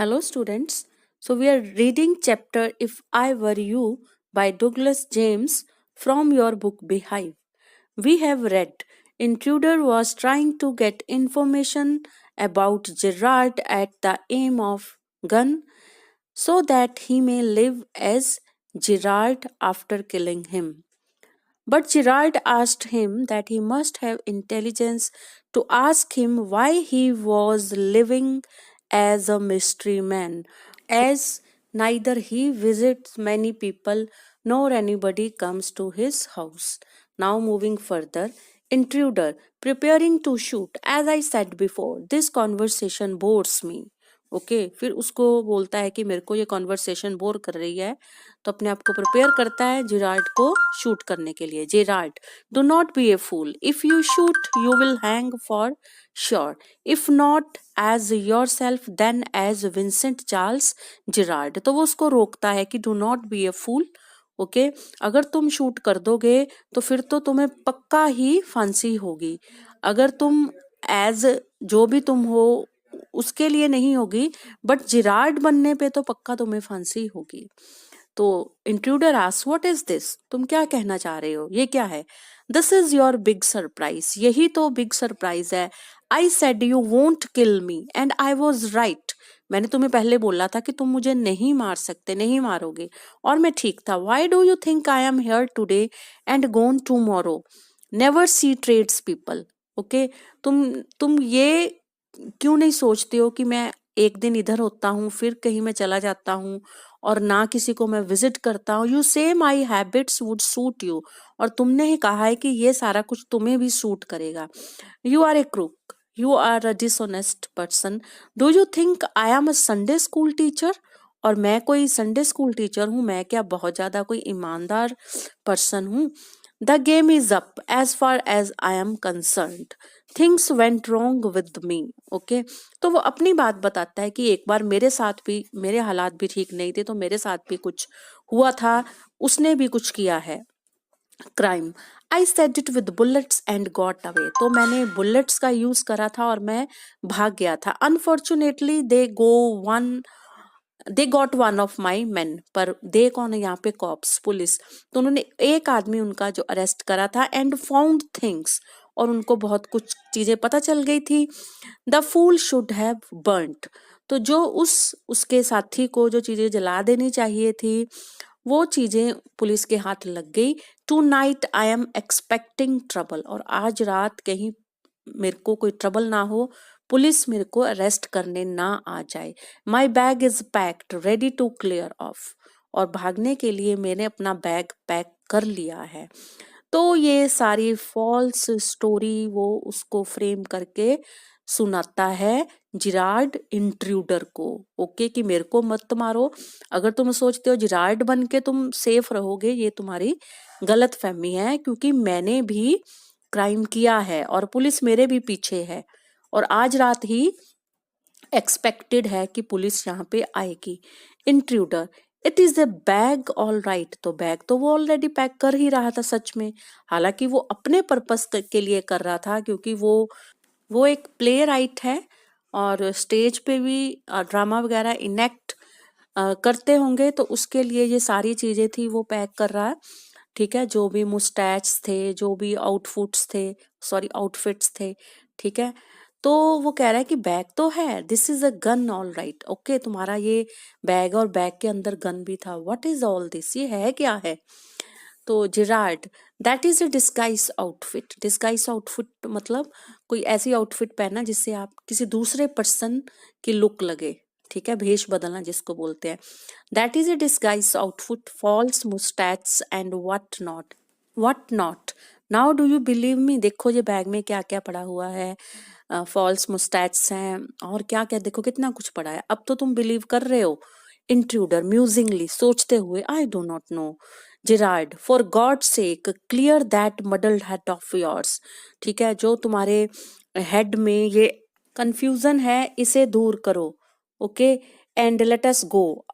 Hello, students. So, we are reading chapter If I Were You by Douglas James from your book Beehive. We have read Intruder was trying to get information about Gerard at the aim of gun so that he may live as Gerard after killing him. But Gerard asked him that he must have intelligence to ask him why he was living as a mystery man, as neither he visits many people nor anybody comes to his house. Now, moving further, intruder preparing to shoot. As I said before, this conversation bores me. Okay फिर उसको बोलता है कि मेरे को ये conversation bore कर रही है, तो अपने आप को प्रिपेयर करता है जेरार्ड को शूट करने के लिए. Gerard, do not be a fool. If you shoot you will hang for sure. If not as yourself then as Vincent Charles Gerard. तो वो उसको रोकता है कि do not be a fool. Okay अगर तुम शूट कर दोगे तो फिर तो तुम्हें पक्का ही फांसी होगी. अगर तुम एज जो भी तुम हो उसके लिए नहीं होगी, बट जिरार्ड बनने पे तो पक्का तुम्हें फांसी होगी. तो intruder asks what is this. तुम क्या कहना चाह रहे हो, ये क्या है. This is your big surprise. यही तो बिग सरप्राइज है. I said you won't kill me and I was right. मैंने तुम्हें पहले बोला था कि तुम मुझे नहीं मार सकते, नहीं मारोगे, और मैं ठीक था. Why do you think I am here today and gone tomorrow. Never see trades people. Okay तुम ये क्यों नहीं सोचते हो कि मैं एक दिन इधर होता हूँ फिर कहीं मैं चला जाता हूँ और ना किसी को मैं विजिट करता हूँ. यू से माई हैबिट्स वुड सूट यू. और तुमने ही कहा है कि ये सारा कुछ तुम्हें भी सूट करेगा. You are a crook. You are a dishonest person. Do you think I am a Sunday school teacher. और मैं कोई संडे स्कूल टीचर हूँ. मैं क्या बहुत ज्यादा कोई ईमानदार पर्सन हूँ. The game is up as far as I am concerned. Things went wrong with me. Okay तो वो अपनी बात बताता है कि एक बार मेरे साथ भी मेरे हालात भी ठीक नहीं थे, तो मेरे साथ भी कुछ हुआ था, उसने भी कुछ किया है crime. I said it with bullets and got away. तो मैंने बुलेट्स का यूज करा था और मैं भाग गया था. Unfortunately they got one of my main. पर दे कौन है यहाँ पे, कॉप्स, पुलिस. तो उन्होंने एक आदमी उनका जो अरेस्ट करा था. And found things. और उनको बहुत कुछ चीजें पता चल गई थी. The fool should have burnt. तो जो उसके साथी को जो चीजें जला देनी चाहिए थी वो चीजें पुलिस के हाथ लग गई. Tonight I am expecting trouble. और आज रात कहीं मेरे को कोई ट्रबल ना हो, पुलिस मेरे को अरेस्ट करने ना आ जाए. My bag is packed ready to clear off. और भागने के लिए मैंने अपना बैग पैक कर लिया है. तो ये सारी फॉल्स स्टोरी वो उसको फ्रेम करके सुनाता है जिरार्ड इंट्रूडर को. ओके कि मेरे को मत मारो. अगर तुम सोचते हो जिरार्ड बन के तुम सेफ रहोगे, ये तुम्हारी गलत फहमी है, क्योंकि मैंने भी क्राइम किया है और पुलिस मेरे भी पीछे है. और आज रात ही एक्सपेक्टेड है कि पुलिस यहाँ पे आएगी. Intruder, it is a bag all right. तो बैग तो वो ऑलरेडी पैक कर ही रहा था सच में. हालांकि वो अपने पर्पस के लिए कर रहा था, क्योंकि वो एक प्ले राइट है और स्टेज पे भी ड्रामा वगैरह इनेक्ट करते होंगे, तो उसके लिए ये सारी चीजें थी वो पैक कर रहा है. ठीक है, जो भी मुस्टैच थे, जो भी आउटफिट्स थे. ठीक है, तो वो कह रहा है कि बैग तो है, this is a gun all right. Okay तुम्हारा ये बैग और बैग के अंदर गन भी था. व्हाट इज ऑल दिस, ये है क्या है. तो Gerrard, that is a disguise outfit. Disguise outfit मतलब कोई ऐसी आउटफिट पहना जिससे आप किसी दूसरे पर्सन की लुक लगे. ठीक है, भेष बदलना जिसको बोलते हैं. That is a disguise outfit, false moustache and what not. Now do you believe me. देखो ये बैग में क्या क्या पड़ा हुआ है. फॉल्स मुस्टैच हैं और क्या क्या, देखो कितना कुछ पड़ा है. अब तो तुम बिलीव कर रहे हो. इंट्रूडर म्यूजिंगली, सोचते हुए, I do not know. Gerrard, for God sake clear that muddled head of yours. ठीक है, जो तुम्हारे हेड में ये कंफ्यूजन है इसे दूर करो. Okay and let us go.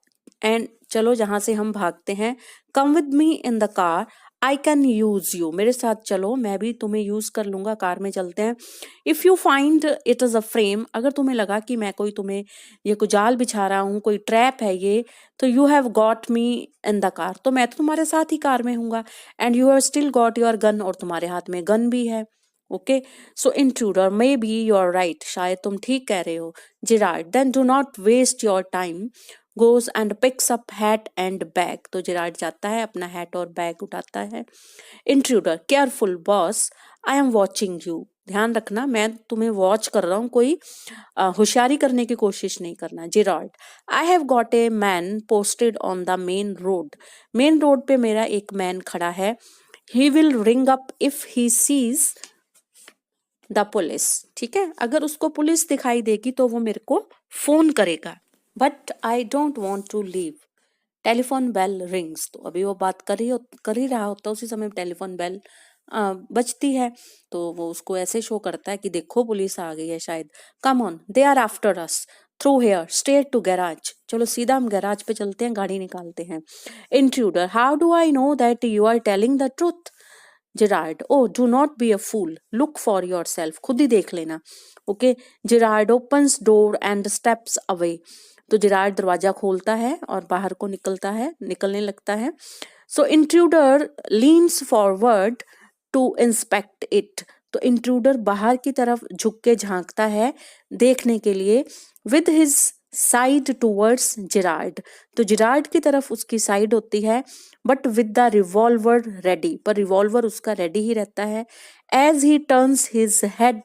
And चलो जहां से हम भागते हैं. Come with me in the car. I can use you, मेरे साथ चलो, मैं भी तुम्हें यूज कर लूंगा, कार में चलते हैं। If you find it is a frame, अगर तुम्हें लगा कि मैं कोई तुम्हें ये कोई जाल बिछा रहा हूँ, कोई ट्रैप है ये, तो you have got me in the car, तो मैं तो तुम्हारे साथ ही कार में हूँगा। And you have still got your gun, और तुम्हारे हाथ में गन भी है। Okay, so intruder, may be you are right, शायद तुम ठीक कह रहे हो। Gerard, then do not waste your time, goes and picks up hat and bag, तो जेरार्ड जाता है, अपना हैट और बैग उठाता है। Intruder, careful boss, I am watching you, ध्यान रखना मैं तुम्हें वॉच कर रहा हूँ, कोई होशियारी करने की कोशिश नहीं करना। Gerard, I have got a man posted on the main road पे मेरा एक मैन खड़ा है। He will ring up if he sees the police, ठीक है, अगर उसको पुलिस दिखाई देगी तो वो मेरे को फोन करेगा। But I don't want to leave, telephone bell rings, तो अभी वो बात कर ही रहा होता, उसी समय टेलीफोन बेल बजती है, तो वो उसको ऐसे शो करता है कि देखो पुलिस आ गई है शायद। Come on, they are after us, through here, straight to garage, चलो सीधा हम गैराज पे चलते हैं, गाड़ी निकालते हैं। Intruder, how do I know that you are telling the truth? Gerard, oh do not be a fool, look for your सेल्फ, खुद ही देख लेना। Okay, Gerard opens door and steps away, तो जेरार्ड दरवाजा खोलता है और बाहर को निकलने लगता है। So intruder leans forward to inspect it, तो इंट्रूडर बाहर की तरफ झुक के झांकता है देखने के लिए। With his side towards Gerard, तो जेरार्ड की तरफ उसकी साइड होती है, but with the revolver ready, पर रिवॉल्वर उसका रेडी ही रहता है। As he turns his head,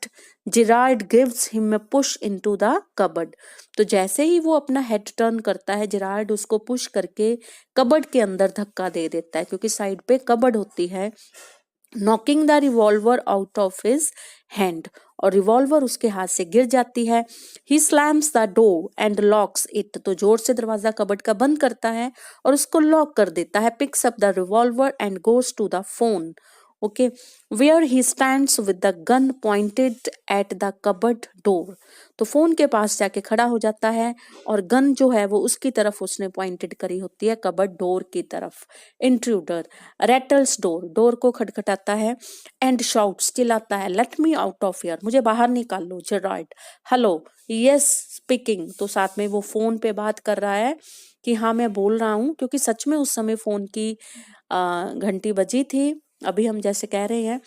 Gerard gives him a push into the cupboard, तो जैसे ही वो अपना हेड टर्न करता है, जेरार्ड उसको पुश करके कबर्ड के अंदर धक्का दे देता है, क्योंकि साइड पे कबर्ड होती है। Knocking the revolver out of his hand, और रिवॉल्वर उसके हाथ से गिर जाती है। He slams the door and locks it, तो जोर से दरवाजा कबर्ड का बंद करता है और उसको लॉक कर देता है। Picks up the revolver and goes to the phone, okay, where he stands with the gun pointed at the cupboard door, तो फोन के पास जाके खड़ा हो जाता है और गन जो है वो उसकी तरफ उसने पॉइंटेड करी होती है, कबर्ड डोर की तरफ। इंट्रूडर रैटल्स डोर, डोर को खटखटाता है, एंड शाउट्स, चिल्लाता है, let me out of here, मुझे बाहर निकाल लो। जेरार्ड, हेलो, यस स्पीकिंग, तो साथ में वो फोन पे बात कर रहा है कि हाँ मैं बोल रहा हूँ, क्योंकि सच में उस समय फोन की घंटी बजी थी, अभी हम जैसे कह रहे हैं।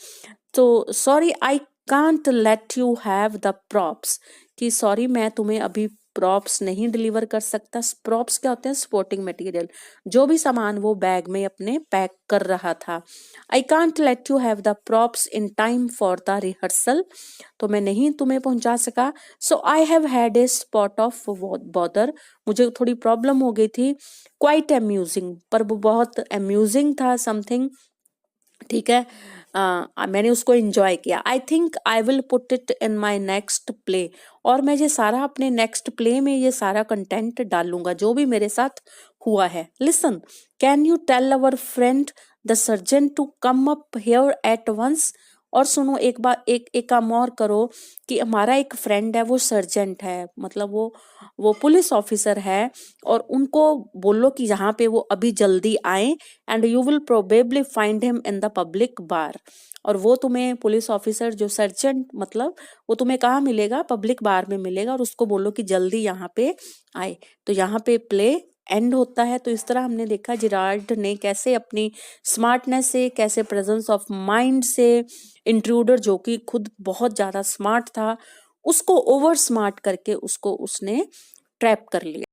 तो sorry I can't let you have the props, कि सॉरी मैं तुम्हें अभी प्रॉप्स नहीं डिलीवर कर सकता। प्रॉप्स क्या होते हैं? स्पोर्टिंग मटेरियल, जो भी सामान वो बैग में अपने पैक कर रहा था। I can't let you have the props in time for the rehearsal, तो मैं नहीं तुम्हें पहुंचा सका। So I have had a spot of bother, मुझे थोड़ी प्रॉब्लम हो गई थी। क्वाइट अम्यूजिंग, पर वो बहुत अम्यूजिंग था, समथिंग, ठीक है, मैंने उसको एंजॉय किया। I think I will put it in my next play, और मैं ये सारा अपने नेक्स्ट प्ले में ये सारा कंटेंट डालूंगा जो भी मेरे साथ हुआ है। Listen, can you tell our friend the surgeon to come up here at once, और सुनो एक बार, एक काम और करो कि हमारा एक फ्रेंड है वो सर्जेंट है, मतलब वो पुलिस ऑफिसर है, और उनको बोलो कि यहाँ पे वो अभी जल्दी आए, and you will probably find him in the public bar, और वो तुम्हें पुलिस ऑफिसर जो सर्जेंट मतलब वो तुम्हें कहाँ मिलेगा? पब्लिक बार में मिलेगा, और उसको बोलो कि जल्दी यहाँ पे आए। तो यहाँ पे प्ले एंड होता है। तो इस तरह हमने देखा जेरार्ड ने कैसे अपनी स्मार्टनेस से, कैसे प्रेजेंस ऑफ माइंड से इंट्रूडर जो कि खुद बहुत ज्यादा स्मार्ट था, उसको ओवर स्मार्ट करके उसको उसने ट्रैप कर लिया।